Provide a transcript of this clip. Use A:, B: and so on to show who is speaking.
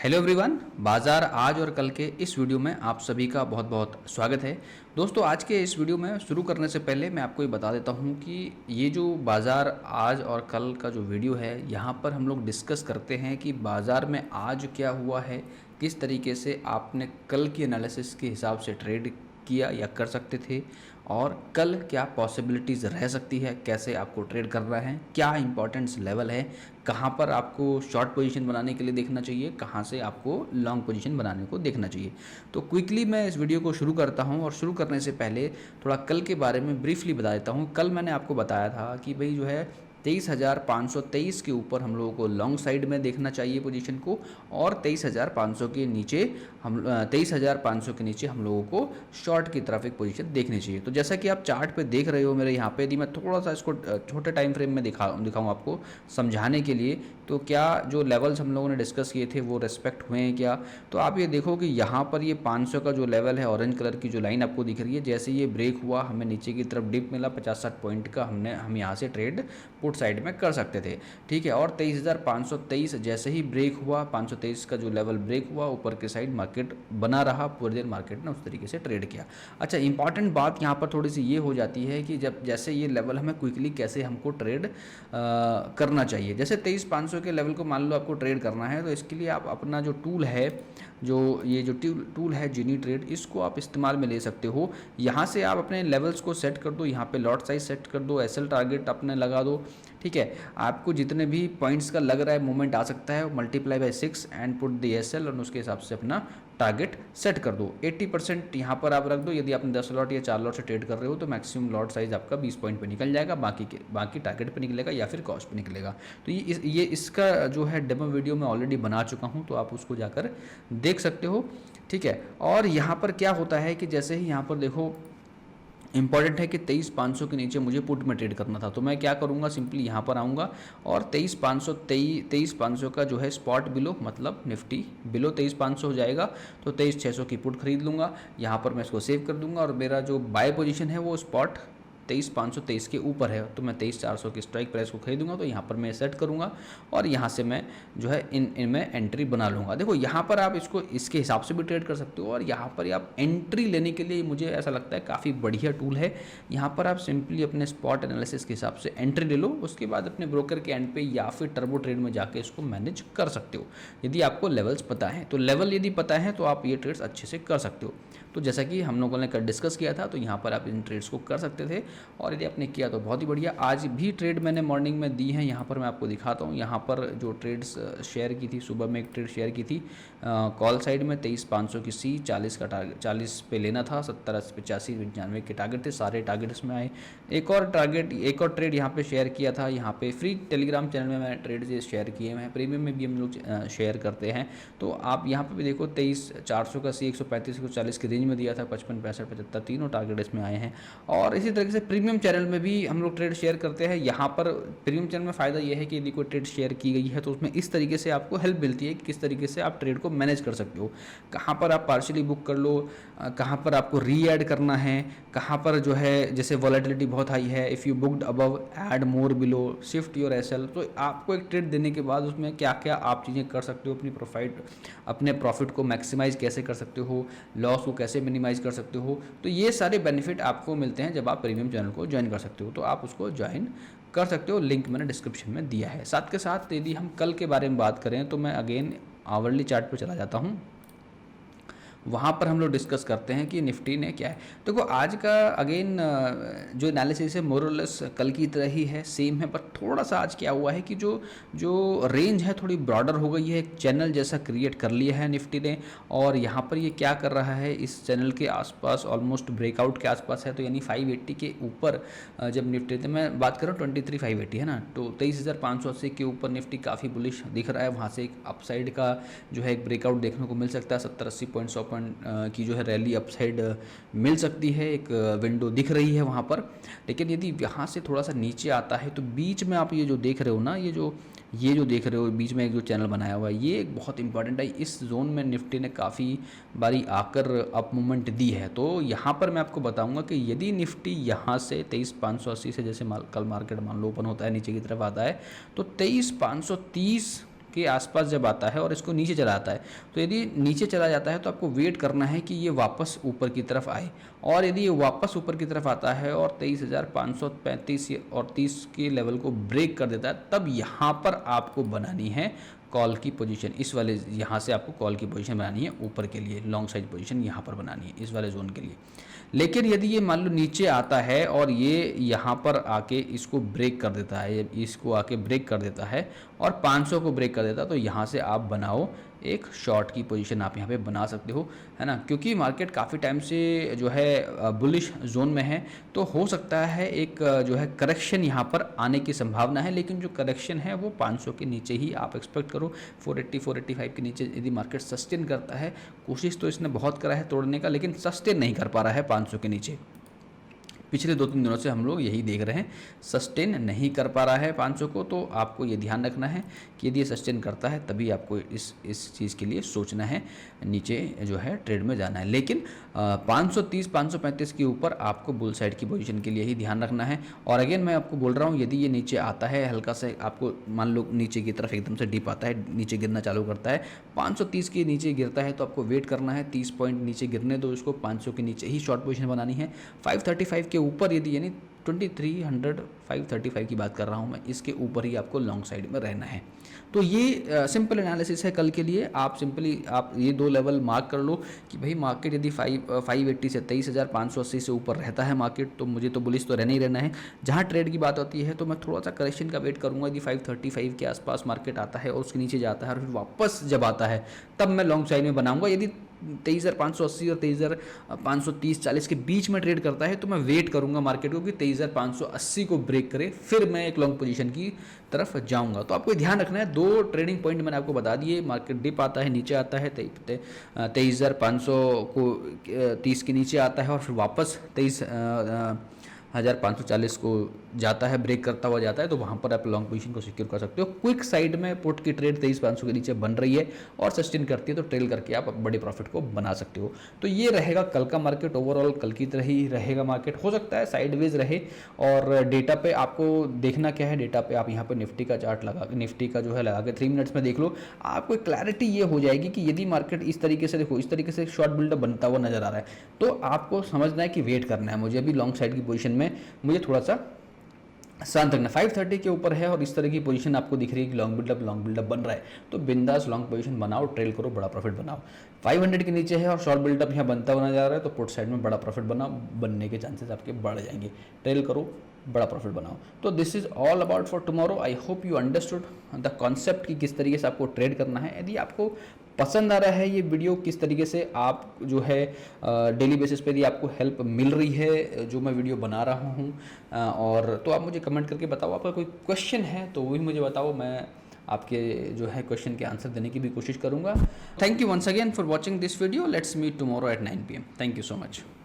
A: Hello everyone, बाज़ार आज और कल के इस वीडियो में आप सभी का बहुत बहुत स्वागत है। दोस्तों, आज के इस वीडियो में शुरू करने से पहले मैं आपको ये बता देता हूँ कि ये जो बाज़ार आज और कल का जो वीडियो है, यहाँ पर हम लोग डिस्कस करते हैं कि बाज़ार में आज क्या हुआ है, किस तरीके से आपने कल की एनालिसिस के हिसाब से ट्रेड किया या कर सकते थे, और कल क्या पॉसिबिलिटीज़ रह सकती है, कैसे आपको ट्रेड करना है, क्या इंपॉर्टेंस लेवल है, कहाँ पर आपको शॉर्ट पोजीशन बनाने के लिए देखना चाहिए, कहाँ से आपको लॉन्ग पोजीशन बनाने को देखना चाहिए। तो क्विकली मैं इस वीडियो को शुरू करता हूँ, और शुरू करने से पहले थोड़ा कल के बारे में ब्रीफली बता देता हूँ। कल मैंने आपको बताया था कि भाई जो है 23,523 के ऊपर हम लोगों को लॉन्ग साइड में देखना चाहिए पोजीशन को, और 23,500 के नीचे 23,500 के नीचे हम लोगों को शॉर्ट की तरफ एक पोजीशन देखनी चाहिए। तो जैसा कि आप चार्ट पे देख रहे हो मेरे यहाँ पे, यदि मैं थोड़ा सा इसको छोटे टाइम फ्रेम में दिखाऊँ आपको समझाने के लिए, तो क्या जो लेवल्स हम लोगों ने डिस्कस किए थे वो रेस्पेक्ट हुए हैं क्या। तो आप ये देखो कि यहाँ पर ये 500 का जो लेवल है, ऑरेंज कलर की जो लाइन आपको दिख रही है, जैसे ये ब्रेक हुआ, हमें नीचे की तरफ डिप मिला 50-60 पॉइंट का, हम यहाँ से ट्रेड पुट साइड में कर सकते थे, ठीक है। और 23,523 जैसे ही ब्रेक हुआ, 523 का जो लेवल ब्रेक हुआ, ऊपर के साइड मार्केट बना रहा, पूरी देर मार्केट ने उस तरीके से ट्रेड किया। अच्छा, इंपॉर्टेंट बात यहाँ पर थोड़ी सी ये हो जाती है कि जब जैसे ये लेवल हमें क्विकली कैसे हमको ट्रेड करना चाहिए। जैसे 23,500 के लेवल को मान लो आपको ट्रेड करना है, तो इसके लिए आप अपना जो टूल है, ये जो टूल है जिनी ट्रेड, इसको आप इस्तेमाल में ले सकते हो। यहाँ से आप अपने लेवल्स को सेट कर दो, यहाँ पे लॉट साइज सेट कर दो, एसएल टारगेट अपने लगा दो, ठीक है। आपको जितने भी पॉइंट्स का लग रहा है मूवमेंट आ सकता है, multiply by 6 and put the SL, और उसके हिसाब से अपना टारगेट सेट कर दो। 80% यहाँ पर आप रख दो। यदि आपने 10 लॉट या 4 लॉट से ट्रेड कर रहे हो तो मैक्सिमम लॉट साइज आपका 20 पॉइंट पे निकल जाएगा, बाकी टारगेट पे निकलेगा या फिर कॉस्ट पे निकलेगा। तो ये इसका जो है डेमो वीडियो मैं ऑलरेडी बना चुका हूँ, तो आप उसको जाकर देख सकते हो, ठीक है। और यहाँ पर क्या होता है कि जैसे ही यहाँ पर देखो, इंपॉर्टेंट है कि 23,500 के नीचे मुझे पुट में ट्रेड करना था, तो मैं क्या करूँगा, सिंपली यहाँ पर आऊँगा और 23,500 का जो है स्पॉट बिलो, मतलब निफ्टी बिलो 23,500 हो जाएगा, तो 23,600 की पुट खरीद लूँगा। यहाँ पर मैं इसको सेव कर दूँगा, और मेरा जो बाय पोजीशन है वो स्पॉट 23,523 के ऊपर है, तो मैं 23,400 की स्ट्राइक प्राइस को खरीदूंगा। तो यहाँ पर मैं सेट करूँगा और यहाँ से मैं जो है इनमें एंट्री बना लूँगा। देखो, यहाँ पर आप इसको इसके हिसाब से भी ट्रेड कर सकते हो, और यहाँ पर आप एंट्री लेने के लिए मुझे ऐसा लगता है काफ़ी बढ़िया टूल है। यहाँ पर आप सिंपली अपने स्पॉट एनालिसिस के हिसाब से एंट्री ले लो, उसके बाद अपने ब्रोकर के एंड पे या फिर टर्बो ट्रेड में जाके इसको मैनेज कर सकते हो। यदि आपको लेवल्स पता है, तो लेवल यदि पता है तो आप ये ट्रेड्स अच्छे से कर सकते हो। तो जैसा कि हम लोगों ने कल डिस्कस किया था, तो यहाँ पर आप इन ट्रेड्स को कर सकते थे, और यदि आपने किया तो बहुत ही बढ़िया। आज भी ट्रेड मैंने मॉर्निंग में दी है, यहाँ पर मैं आपको दिखाता हूँ। यहाँ पर जो ट्रेड्स शेयर की थी, सुबह में एक ट्रेड शेयर की थी कॉल साइड में, 23,500 की सी, 40 का टारगेट, 40 पे लेना था, 70, 80, 85, 95 के टारगेट थे, सारे टारगेट इसमें आए। एक और ट्रेड यहाँ पे शेयर किया था, यहाँ पे फ्री टेलीग्राम चैनल में मैं ट्रेड शेयर किए हैं, प्रीमियम में भी हम लोग शेयर करते हैं। तो आप यहाँ पे भी देखो, 23,400 का सी 135 को 40 की रेंज में दिया था, 55, 65, 75 तीनों टारगेट इसमें आए हैं। और इसी तरीके से प्रीमियम चैनल में भी हम लोग ट्रेड शेयर करते हैं। यहाँ पर प्रीमियम चैनल में फ़ायदा यह है कि यदि कोई ट्रेड शेयर की गई है तो उसमें इस तरीके से आपको हेल्प मिलती है कि किस तरीके से आप ट्रेड को मैनेज कर सकते हो, कहाँ पर आप पार्शियली बुक कर लो, कहाँ पर आपको री ऐड करना है, कहाँ पर जो है जैसे वॉलेटिलिटी बहुत हाई है, if you booked above add more below, shift your SL. तो आपको एक ट्रेड देने के बाद उसमें क्या क्या आप चीज़ें कर सकते हो, अपने प्रॉफिट को मैक्सिमाइज कैसे कर सकते हो, लॉस को कैसे मिनिमाइज कर सकते हो। तो ये सारे बेनिफिट आपको मिलते हैं जब आप प्रीमियम चैनल को ज्वाइन कर सकते हो, तो आप उसको ज्वाइन कर सकते हो। लिंक मैंने डिस्क्रिप्शन में दिया है। साथ के साथ यदि हम कल के बारे में बात करें तो मैं अगेन आवरली चार्ट पर चला जाता हूँ, वहाँ पर हम लोग डिस्कस करते हैं कि निफ्टी ने क्या है। देखो, आज का अगेन जो एनालिसिस है मोरलेस कल की तरह ही है, सेम है, पर थोड़ा सा आज क्या हुआ है कि जो रेंज है थोड़ी ब्रॉडर हो गई है, एक चैनल जैसा क्रिएट कर लिया है निफ्टी ने। और यहाँ पर ये क्या कर रहा है, इस चैनल के आसपास ऑलमोस्ट ब्रेकआउट के आसपास है, तो यानी 580 के ऊपर जब निफ्टी, तो मैं बात कर रहा हूँ 23,580 है ना, तो 23,580 के ऊपर निफ्टी काफ़ी बुलिश दिख रहा है। वहाँ से एक अपसाइड का जो है एक ब्रेकआउट देखने को मिल सकता है, 70-80 पॉइंट, 100 की जो है रैली अपसाइड मिल सकती है, एक विंडो दिख रही है वहाँ पर। लेकिन यदि यहाँ से थोड़ा सा नीचे आता है तो बीच में आप ये जो देख रहे हो ना, ये जो देख रहे हो बीच में एक जो चैनल बनाया हुआ है, ये एक बहुत इंपॉर्टेंट है। इस जोन में निफ्टी ने काफ़ी बारी आकर अप मूवमेंट दी है। तो यहाँ पर मैं आपको बताऊंगा कि यदि निफ्टी यहाँ से 23,580 से, जैसे कल मार्केट मान लो ओपन होता है नीचे की तरफ आता है, तो 23,530 के आसपास जब आता है और इसको नीचे चला आता है, तो यदि नीचे चला जाता है तो आपको वेट करना है कि ये वापस ऊपर की तरफ आए, और यदि ये वापस ऊपर की तरफ आता है और 23,535 और 30 के लेवल को ब्रेक कर देता है, तब यहाँ पर आपको बनानी है कॉल की पोजीशन। इस वाले यहाँ से आपको कॉल की पोजीशन बनानी है ऊपर के लिए, लॉन्ग साइड पोजीशन यहाँ पर बनानी है इस वाले जोन के लिए। लेकिन यदि ये मान लो नीचे आता है और ये यहाँ पर आके इसको ब्रेक कर देता है, इसको आके ब्रेक कर देता है और 500 को ब्रेक कर देता है, तो यहाँ से आप बनाओ एक शॉर्ट की पोजीशन, आप यहाँ पे बना सकते हो, है ना। क्योंकि मार्केट काफ़ी टाइम से जो है बुलिश जोन में है, तो हो सकता है एक जो है करेक्शन यहाँ पर आने की संभावना है, लेकिन जो करेक्शन है वो 500 के नीचे ही आप एक्सपेक्ट करो। 480 485 के नीचे यदि मार्केट सस्टेन करता है, कोशिश तो इसने बहुत करा है तोड़ने का, लेकिन सस्टेन नहीं कर पा रहा है 500 के नीचे। पिछले 2-3 दिनों से हम लोग यही देख रहे हैं, सस्टेन नहीं कर पा रहा है 500 को। तो आपको ये ध्यान रखना है कि यदि ये सस्टेन करता है तभी आपको इस चीज़ के लिए सोचना है, नीचे जो है ट्रेड में जाना है। लेकिन 530 535 के ऊपर आपको बुल साइड की पोजीशन के लिए ही ध्यान रखना है। और अगेन मैं आपको बोल रहा हूँ, यदि ये नीचे आता है हल्का से, आपको मान लो नीचे की तरफ एकदम से डीप आता है, नीचे गिरना चालू करता है, 530 के नीचे गिरता है, तो आपको वेट करना है, 30 पॉइंट नीचे गिरने दो इसको, 500 के नीचे ही शॉर्ट पोजीशन बनानी है। 535 के ऊपर यदि, यानी 2300 535 की बात कर रहा हूँ मैं, इसके ऊपर ही आपको लॉन्ग साइड में रहना है। तो ये सिंपल एनालिसिस है कल के लिए। आप सिंपली आप ये 2 लेवल मार्क कर लो कि भाई मार्केट यदि 580 से 23,580 से ऊपर रहता है मार्केट, तो मुझे तो बुलिश तो रहना ही रहना है। जहाँ ट्रेड की बात होती है तो मैं थोड़ा सा करेक्शन का वेट करूँगा। यदि 535 के आसपास मार्केट आता है और उसके नीचे जाता है और फिर वापस जब आता है, तब मैं लॉन्ग साइड में बनाऊंगा। यदि 23,580 और 23,530 40 के बीच में ट्रेड करता है, तो मैं वेट करूंगा मार्केट को कि 23,580 को ब्रेक करे, फिर मैं एक लॉन्ग पोजीशन की तरफ जाऊंगा। तो आपको ध्यान रखना है, 2 ट्रेडिंग पॉइंट मैंने आपको बता दिए। मार्केट डिप आता है, नीचे आता है, 23,500 को 30 के नीचे आता है और फिर वापस 23,540 को जाता है, ब्रेक करता हुआ जाता है, तो वहाँ पर आप लॉन्ग पोजीशन को सिक्योर कर सकते हो। क्विक साइड में पुट की ट्रेड 23,500 के नीचे बन रही है और सस्टेन करती है, तो ट्रेल करके आप बड़े प्रॉफिट को बना सकते हो। तो ये रहेगा कल का मार्केट। ओवरऑल कल की तरह ही रहेगा मार्केट, हो सकता है साइडवेज रहे। और डेटा पे आपको देखना क्या है, डेटा पे आप यहाँ पे निफ्टी का चार्ट लगा, निफ्टी का जो है लगा के 3 मिनट्स में देख लो, आपको क्लैरिटी ये हो जाएगी कि यदि मार्केट इस तरीके से, देखो इस तरीके से शॉर्ट बिल्डअप बनता हुआ नजर आ रहा है, तो आपको समझना है कि वेट करना है मुझे। अभी लॉन्ग साइड की पोजीशन में मुझे थोड़ा सा शांत रखना। 530 के ऊपर है और इस तरह की पोजीशन आपको दिख रही है कि लॉन्ग बिल्डअप बन रहा है, तो बिंदास लॉन्ग पोजीशन बनाओ, ट्रेल करो, बड़ा प्रॉफिट बनाओ। 500 के नीचे है और शॉर्ट बिल्डअप यहाँ बनता हुआ नजर आ रहा है, तो पुट साइड में बड़ा प्रॉफिट बनाओ, बनने के चांसेस आपके बढ़ जाएंगे। ट्रेल करो, बड़ा प्रॉफिट बनाओ। तो this is all about for tomorrow. I hope you understood the concept कि किस तरीके से आपको ट्रेड करना है। यदि आपको पसंद आ रहा है ये वीडियो, किस तरीके से आप जो है डेली बेसिस पे यदि आपको हेल्प मिल रही है जो मैं वीडियो बना रहा हूँ, और तो आप मुझे कमेंट करके बताओ। आपका कोई क्वेश्चन है तो वही मुझे बताओ, मैं आपके जो है क्वेश्चन के आंसर देने की भी कोशिश करूँगा। Thank you once again for watching this video. Let's meet tomorrow at 9 PM। Thank you so much.